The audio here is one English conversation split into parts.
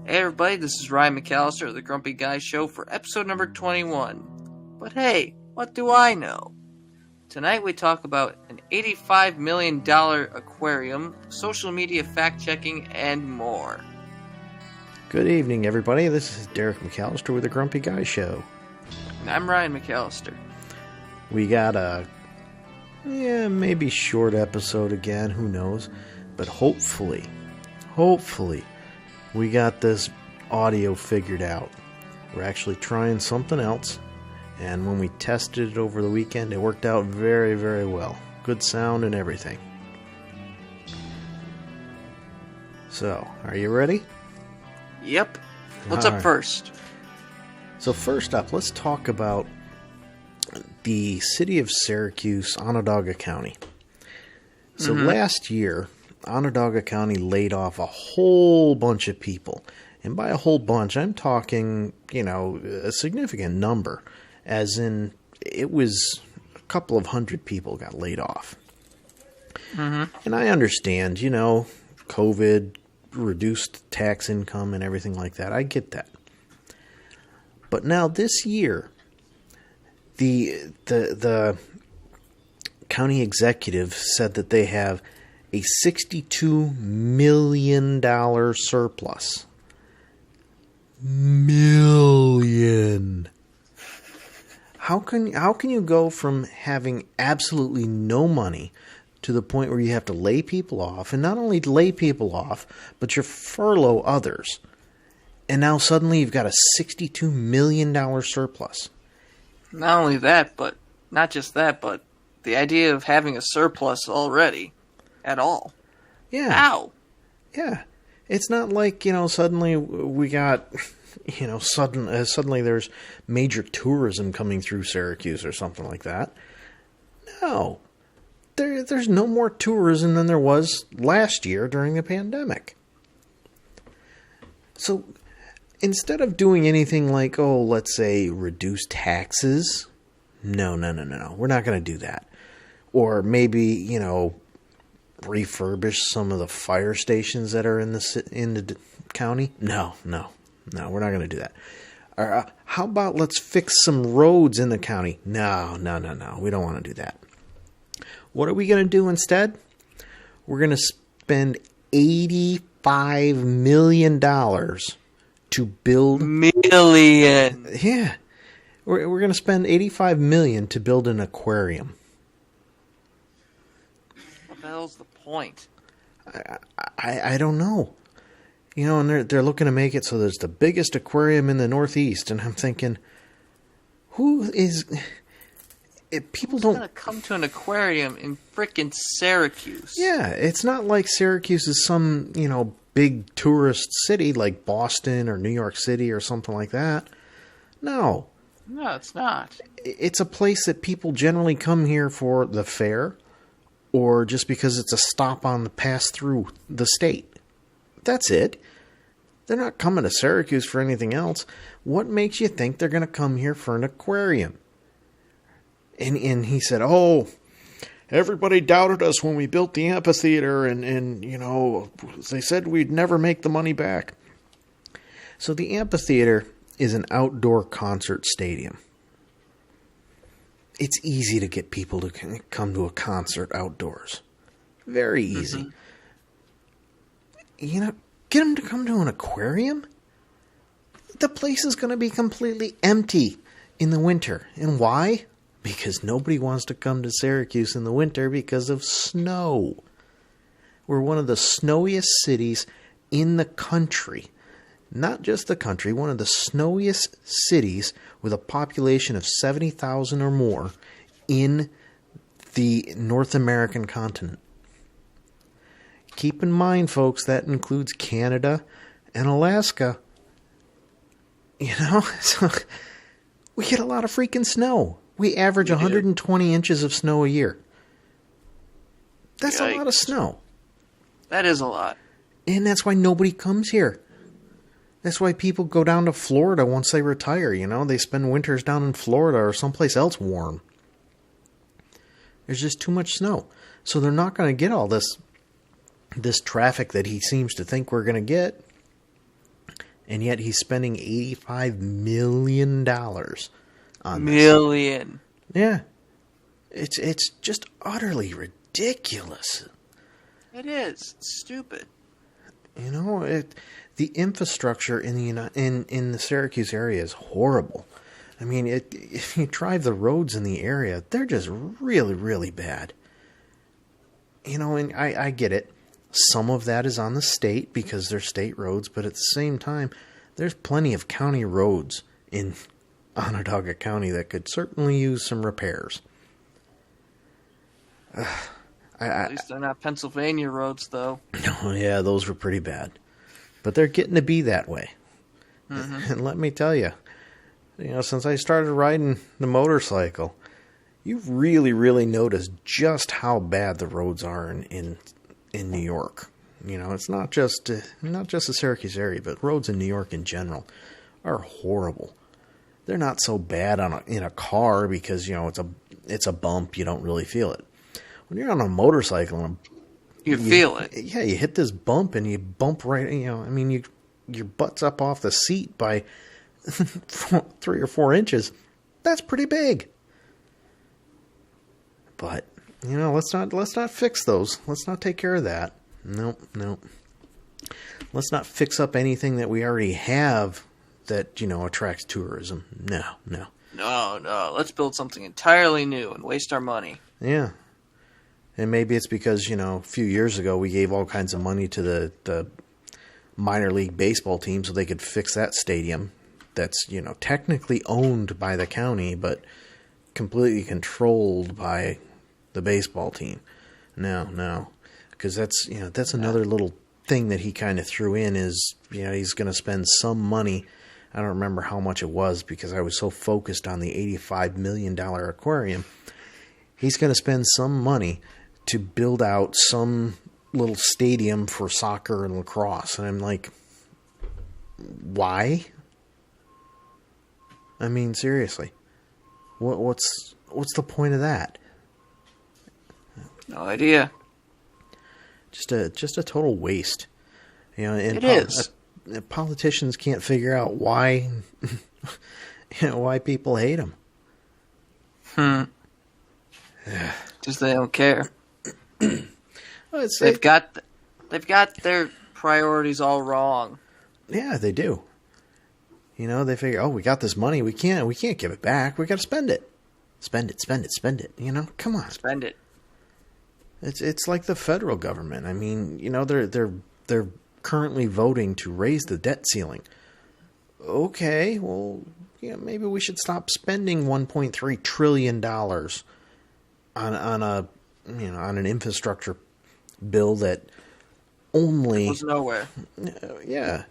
Hey everybody, this is Ryan McAllister of the Grumpy Guy Show for episode number 21. But hey, what do I know? Tonight we talk about an $85 million aquarium, social media fact-checking, and more. Good evening, everybody. This is Derek McAllister with the Grumpy Guy Show. And I'm Ryan McAllister. We got a, maybe short episode again, who knows. But hopefully, we got this audio figured out. We're actually trying something else. And when we tested it over the weekend, it worked out very, very well. Good sound and everything. So, are you ready? Yep. What's up first? So first up, let's talk about the city of Syracuse, Onondaga County. So last year, Onondaga County laid off a whole bunch of people. And by a whole bunch, I'm talking, a significant number. As in, it was a couple of hundred people got laid off. And I understand, COVID reduced tax income and everything like that. I get that. But now this year, the county executive said that they have a $62 million surplus. Million. How can you go from having absolutely no money to the point where you have to lay people off, and not only lay people off, but you furlough others, and now suddenly you've got a $62 million surplus? Not only that, but not just that, but the idea of having a surplus already at all. Yeah. How? Yeah. It's not like, suddenly we got, suddenly there's major tourism coming through Syracuse or something like that. No. There's no more tourism than there was last year during the pandemic. So instead of doing anything like, let's say reduce taxes, no. We're not going to do that. Or maybe, refurbish some of the fire stations that are in the county. No, we're not going to do that. Or, how about let's fix some roads in the county? No. We don't want to do that. What are we going to do instead? We're going to spend $85 million to build... Million! Yeah. We're going to spend $85 million to build an aquarium. What the hell's the point? I don't know. And they're looking to make it so there's the biggest aquarium in the Northeast, and I'm thinking, people don't... gonna come to an aquarium in frickin' Syracuse. Yeah, it's not like Syracuse is some, big tourist city like Boston or New York City or something like that. No. No, it's not. It's a place that people generally come here for the fair, or just because it's a stop on the pass through the state. That's it. They're not coming to Syracuse for anything else. What makes you think they're going to come here for an aquarium? And he said, everybody doubted us when we built the amphitheater, and they said we'd never make the money back. So the amphitheater is an outdoor concert stadium. It's easy to get people to come to a concert outdoors. Very easy. Get them to come to an aquarium? The place is going to be completely empty in the winter. And why? Because nobody wants to come to Syracuse in the winter because of snow. We're one of the snowiest cities in the country. Not just the country, one of the snowiest cities with a population of 70,000 or more in the North American continent. Keep in mind, folks, that includes Canada and Alaska. So we get a lot of freaking snow. We average 120 inches of snow a year. That's a lot of snow. That is a lot. And that's why nobody comes here. That's why people go down to Florida once they retire, They spend winters down in Florida or someplace else warm. There's just too much snow. So they're not going to get all this traffic that he seems to think we're going to get. And yet he's spending $85 million on this. Million. Yeah. It's just utterly ridiculous. It is. It's stupid. You know, the infrastructure in the Syracuse area is horrible. I mean, if you drive the roads in the area, they're just really, really bad. You know, and I get it. Some of that is on the state because they're state roads, but at the same time, there's plenty of county roads in Onondaga County that could certainly use some repairs. At least they're not Pennsylvania roads, though. Oh, yeah, those were pretty bad. But they're getting to be that way. Mm-hmm. And let me tell you, since I started riding the motorcycle, you've really, really noticed just how bad the roads are in New York. You know, it's not just the Syracuse area, but roads in New York in general are horrible. They're not so bad in a car because it's a bump, you don't really feel it. When you're on a motorcycle and you feel it. Yeah, you hit this bump and you bump right. Your butt's up off the seat by 3 or 4 inches. That's pretty big. But let's not fix those. Let's not take care of that. Nope. Let's not fix up anything that we already have that attracts tourism. No. No. Let's build something entirely new and waste our money. Yeah. And maybe it's because, a few years ago we gave all kinds of money to the minor league baseball team so they could fix that stadium that's, technically owned by the county, but completely controlled by the baseball team. No. Because that's another little thing that he kind of threw in is, he's going to spend some money. I don't remember how much it was because I was so focused on the $85 million aquarium. He's going to spend some money to build out some little stadium for soccer and lacrosse. And I'm like, why? I mean, seriously. What's the point of that? No idea. Just a total waste. And it is. Politicians can't figure out why why people hate them. Because they don't care. Well, they've got their priorities all wrong. Yeah, they do. They figure, we got this money, we can't give it back. We got to spend it. Spend it. Come on. Spend it. It's like the federal government. I mean, they're currently voting to raise the debt ceiling. Okay, well, maybe we should stop spending $1.3 trillion on an infrastructure bill that only goes nowhere. Yeah.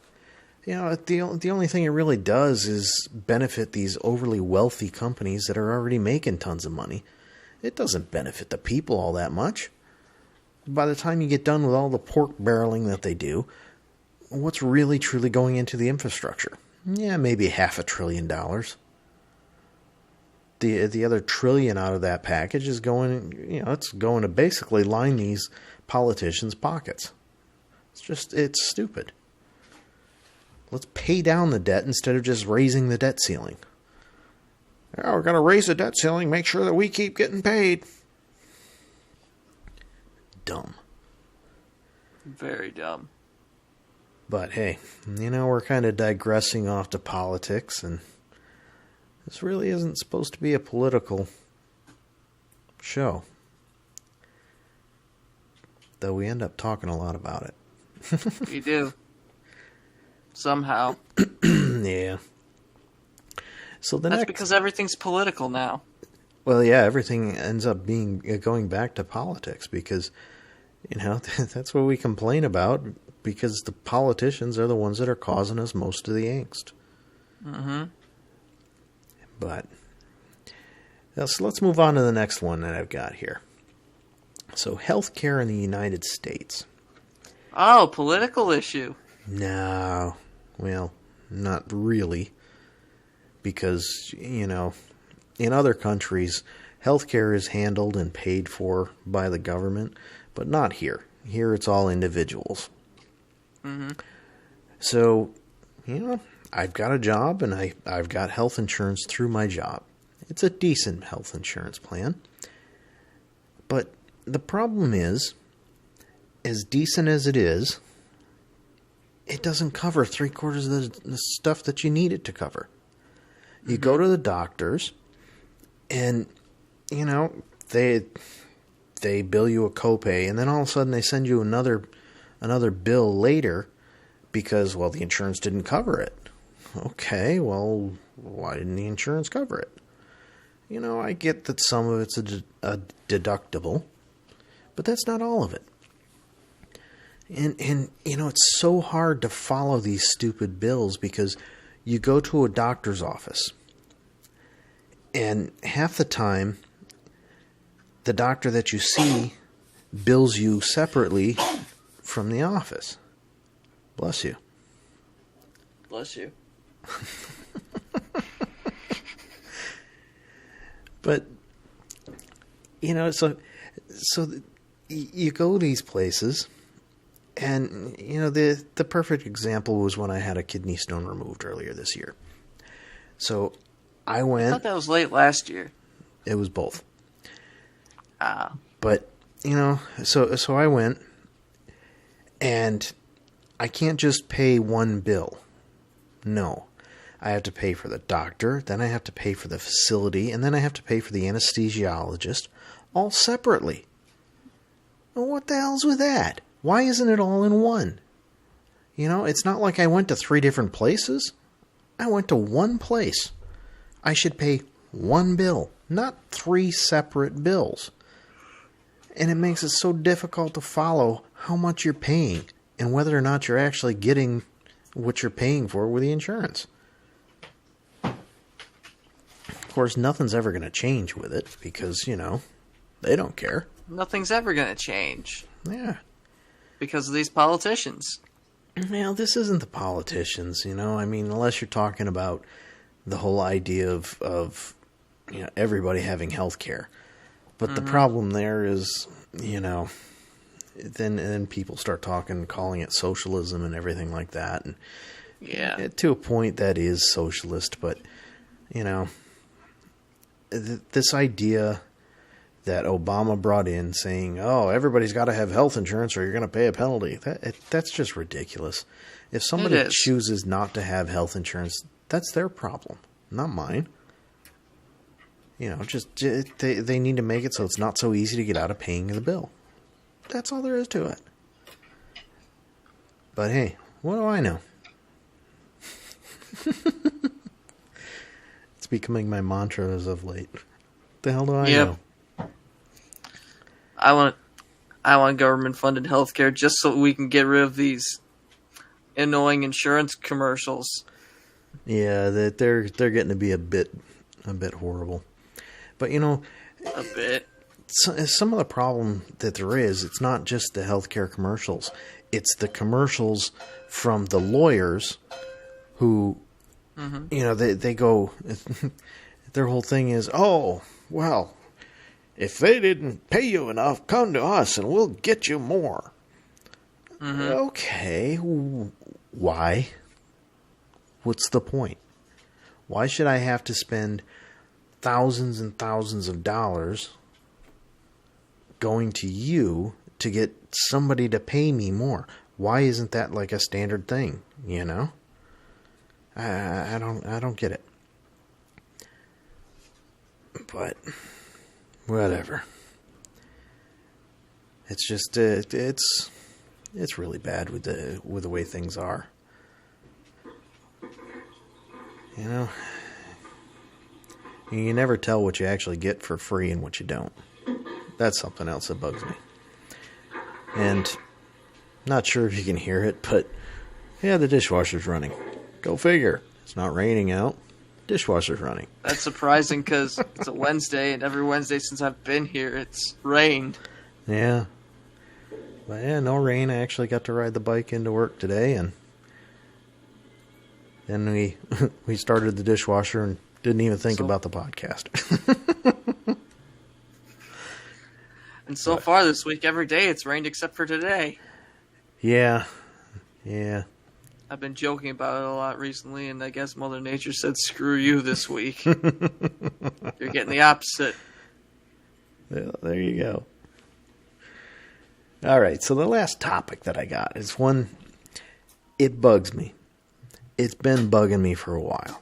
The only thing it really does is benefit these overly wealthy companies that are already making tons of money. It doesn't benefit the people all that much. By the time you get done with all the pork barreling that they do, what's really truly going into the infrastructure? Yeah, maybe $500 billion. The other trillion out of that package is going, it's going to basically line these politicians' pockets. It's stupid. Let's pay down the debt instead of just raising the debt ceiling. We're going to raise the debt ceiling, make sure that we keep getting paid. Dumb. Very dumb. But hey, we're kind of digressing off to politics, and this really isn't supposed to be a political show. Though we end up talking a lot about it. We do. Somehow. Yeah. So that's because everything's political now. Well, yeah, everything ends up going back to politics because, that's what we complain about because the politicians are the ones that are causing us most of the angst. Mm-hmm. But, so let's move on to the next one that I've got here. So, healthcare in the United States. Oh, political issue. No, well, not really. Because, in other countries, healthcare is handled and paid for by the government, but not here. Here it's all individuals. Mm-hmm. So, I've got a job and I've got health insurance through my job. It's a decent health insurance plan. But the problem is, as decent as it is, it doesn't cover 3/4 of the stuff that you need it to cover. You go to the doctors, and, they bill you a copay, and then all of a sudden they send you another bill later because, well, the insurance didn't cover it. Okay, well, why didn't the insurance cover it? I get that some of it's a deductible, but that's not all of it. And it's so hard to follow these stupid bills because you go to a doctor's office, and half the time, the doctor that you see bills you separately from the office. Bless you. Bless you. But, so you go these places, and, the perfect example was when I had a kidney stone removed earlier this year. So I went. I thought that was late last year. It was both. Ah. But, so I went, and I can't just pay one bill. No. I have to pay for the doctor, then I have to pay for the facility, and then I have to pay for the anesthesiologist, all separately. Well, what the hell's with that? Why isn't it all in one? It's not like I went to 3 different places. I went to one place. I should pay one bill, not 3 separate bills. And it makes it so difficult to follow how much you're paying and whether or not you're actually getting what you're paying for with the insurance. Of course, nothing's ever going to change with it because, they don't care. Nothing's ever going to change. Yeah. Because of these politicians. Well, this isn't the politicians, unless you're talking about the whole idea of everybody having health care. But the problem there is, then people start calling it socialism and everything like that. And yeah. To a point that is socialist, but, this idea that Obama brought in saying, oh, everybody's got to have health insurance or you're going to pay a penalty. That's just ridiculous. If somebody chooses not to have health insurance, that's their problem, not mine. They need to make it so it's not so easy to get out of paying the bill. That's all there is to it. But hey, what do I know? It's becoming my mantra as of late. The hell do I know? I want government-funded healthcare just so we can get rid of these annoying insurance commercials. Yeah, they're getting to be a bit horrible. But a bit. Some of the problem that there is, it's not just the healthcare commercials. It's the commercials from the lawyers who, they go, their whole thing is, oh, well, if they didn't pay you enough, come to us and we'll get you more. Mm-hmm. Okay, why? What's the point? Why should I have to spend thousands and thousands of dollars going to you to get somebody to pay me more? Why isn't that like a standard thing, I don't get it. But whatever. It's just it's really bad with the way things are. You never tell what you actually get for free and what you don't. That's something else that bugs me. And not sure if you can hear it, but yeah, the dishwasher's running. Go figure. It's not raining out. Dishwasher's running. That's surprising because it's a Wednesday, and every Wednesday since I've been here, it's rained. Yeah. But yeah, no rain. I actually got to ride the bike into work today, and then we started the dishwasher and didn't even think about the podcast. And so far this week, every day it's rained except for today. Yeah. I I've been joking about it a lot recently, and I guess Mother Nature said, screw you this week. You're getting the opposite. Well, there you go. All right, so the last topic that I got is one, it bugs me. It's been bugging me for a while.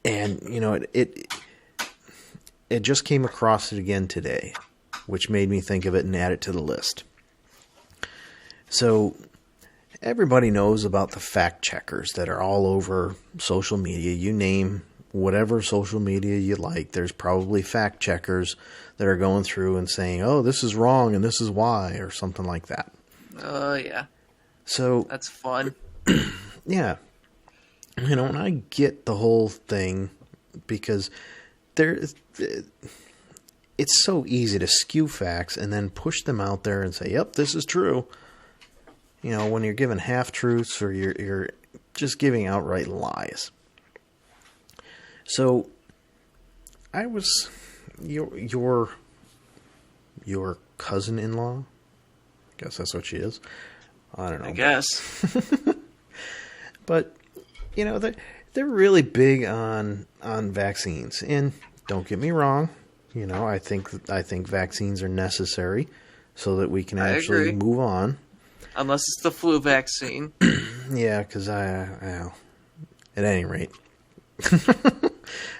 And, it just came across it again today, which made me think of it and add it to the list. So, everybody knows about the fact checkers that are all over social media. You name whatever social media you like, there's probably fact checkers that are going through and saying, oh, this is wrong and this is why, or something like that. Yeah. So that's fun. Yeah. And I get the whole thing because it's so easy to skew facts and then push them out there and say, yep, this is true. When you're given half-truths or you're just giving outright lies. So, I was your cousin-in-law. I guess that's what she is. I don't know. I guess. But they're really big on vaccines, and don't get me wrong. I think vaccines are necessary so that we can actually move on. Unless it's the flu vaccine. Yeah, because at any rate.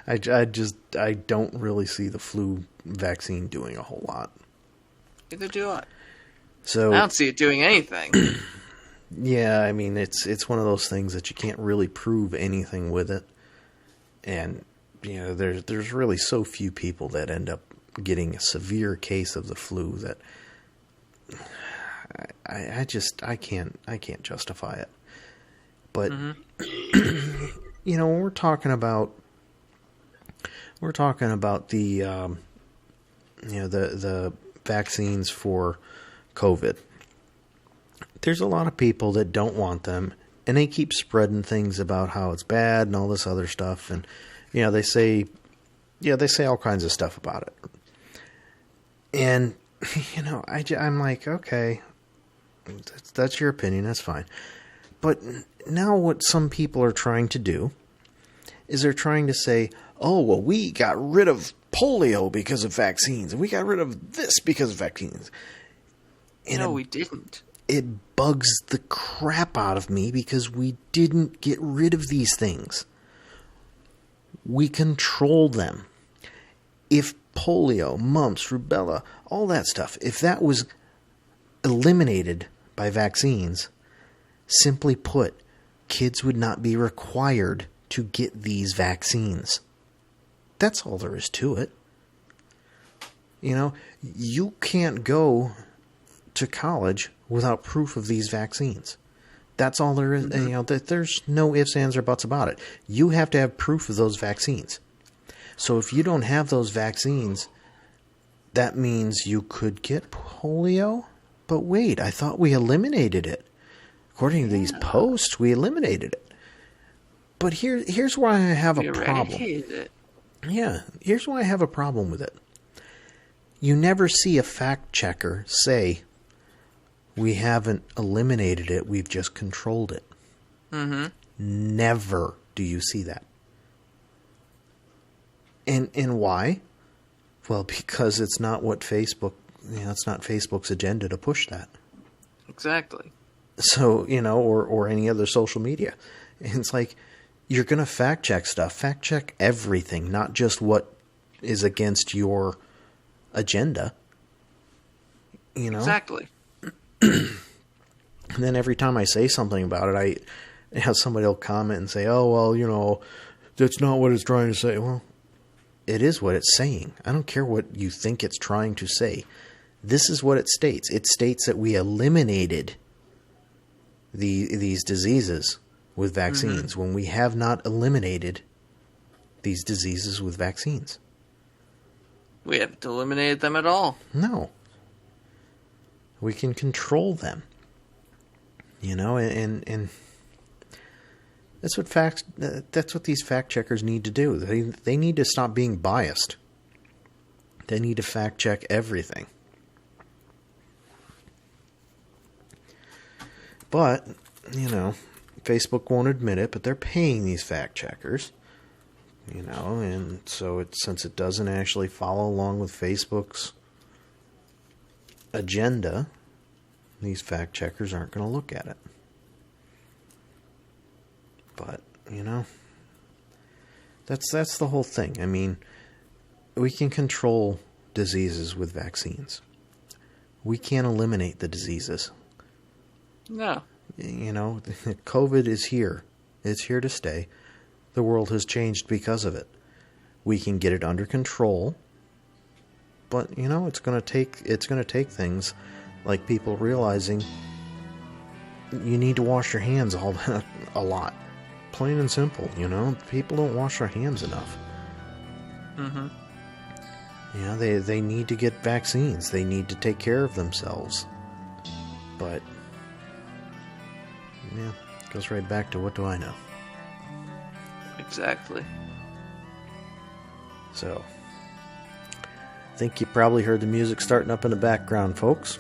I don't really see the flu vaccine doing a whole lot. Neither do I. So I don't see it doing anything. Yeah, I mean it's one of those things that you can't really prove anything with it, and there's really so few people that end up getting a severe case of the flu that I can't justify it. But when we're talking about the the vaccines for COVID, there's a lot of people that don't want them, and they keep spreading things about how it's bad and all this other stuff, and they say all kinds of stuff about it. And I'm like, okay, that's your opinion, that's fine. But now what some people are trying to do is they're trying to say, oh, well, we got rid of polio because of vaccines, and we got rid of this because of vaccines. And no, we didn't. It bugs the crap out of me because we didn't get rid of these things. We controlled them. If polio, mumps, rubella, all that stuff, if that was eliminated by vaccines, simply put, kids would not be required to get these vaccines. That's all there is to it. You can't go to college without proof of these vaccines. That's all there is. There's no ifs, ands, or buts about it. You have to have proof of those vaccines. So if you don't have those vaccines, that means you could get polio? But wait, I thought we eliminated it. According to these posts, we eliminated it. But here's why I have a problem. It. Yeah, here's why I have a problem with it. You never see a fact checker say, we haven't eliminated it, we've just controlled it. Mm-hmm. Never do you see that. And why? Well, because it's not what Facebook, it's not Facebook's agenda to push that. Exactly. So, or any other social media. And it's like, you're going to fact check stuff. Fact check everything, not just what is against your agenda. Exactly. And then every time I say something about it, I have somebody will comment and say, oh, well, that's not what it's trying to say. Well, it is what it's saying. I don't care what you think it's trying to say. This is what it states. It states that we eliminated these diseases with vaccines when we have not eliminated these diseases with vaccines. We haven't eliminated them at all. No. We can control them. And that's what these fact checkers need to do. They need to stop being biased. They need to fact check everything. But, Facebook won't admit it, but they're paying these fact checkers. And so since it doesn't actually follow along with Facebook's agenda, these fact checkers aren't going to look at it. But, that's the whole thing. I mean, we can control diseases with vaccines. We can't eliminate the diseases. No. COVID is here. It's here to stay. The world has changed because of it. We can get it under control, but it's going to take things like people realizing you need to wash your hands a lot. Plain and simple, people don't wash their hands enough. Mm-hmm. They need to get vaccines. They need to take care of themselves. But it goes right back to what do I know? Exactly. So, I think you probably heard the music starting up in the background, folks.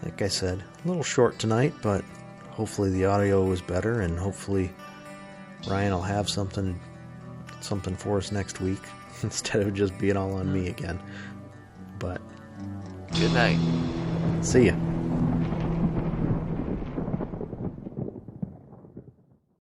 Like I said, a little short tonight, but hopefully the audio was better, and hopefully Ryan will have something for us next week instead of just being all on me again. But good night. See ya.